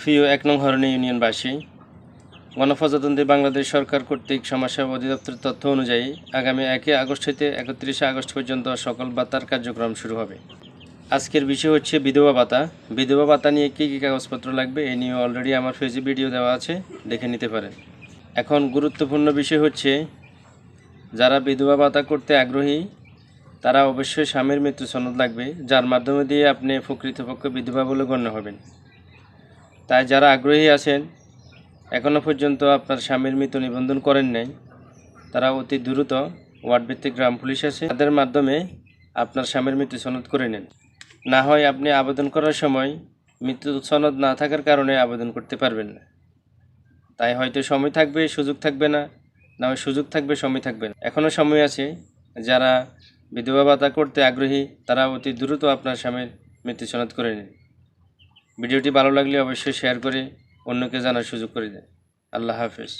প্রিয় ১ নং হরণী ইউনিয়নবাসী, গণপ্রজাতন্ত্রী বাংলাদেশ সরকার কর্তৃক সমাজসেবা অধিদপ্তরের তথ্য অনুযায়ী আগামী ১ আগস্ট হতে ৩১ আগস্ট পর্যন্ত সকল ভাতার কার্যক্রম শুরু হবে। আজকের বিষয় হচ্ছে বিধবা ভাতা। বিধবা ভাতা নিয়ে কী কী কাগজপত্র লাগবে এ নিয়ে অলরেডি আমার ফেসে ভিডিও দেওয়া আছে, দেখে নিতে পারেন। এখন গুরুত্বপূর্ণ বিষয় হচ্ছে, যারা বিধবা ভাতা করতে আগ্রহী তারা অবশ্যই স্বামীর মৃত্যু সনদ লাগবে, যার মাধ্যমে দিয়ে আপনি প্রকৃতপক্ষে বিধবা বলে গণ্য হবেন। তাই যারা আগ্রহী আছেন, এখনও পর্যন্ত আপনার স্বামীর মৃত্যু নিবন্ধন করেন নাই, তারা অতি দ্রুত ওয়ার্ড ভিত্তিক গ্রাম পুলিশ আছে, তাদের মাধ্যমে আপনার স্বামীর মৃত্যু সনদ করে নেন। না হয় আপনি আবেদন করার সময় মৃত্যু সনদ না থাকার কারণে আবেদন করতে পারবেন না। তাই হয়তো সময় থাকবে, সুযোগ থাকবে না, না হয় সুযোগ থাকবে, সময় থাকবে না। এখনও সময় আছে। যারা বিধবা ভাতা করতে আগ্রহী তারা অতি দ্রুত আপনার স্বামীর মৃত্যু সনদ করে নিন। ভিডিওটি ভালো লাগলে অবশ্যই শেয়ার করে অন্যকে জানার সুযোগ করে দেন। আল্লাহ হাফেজ।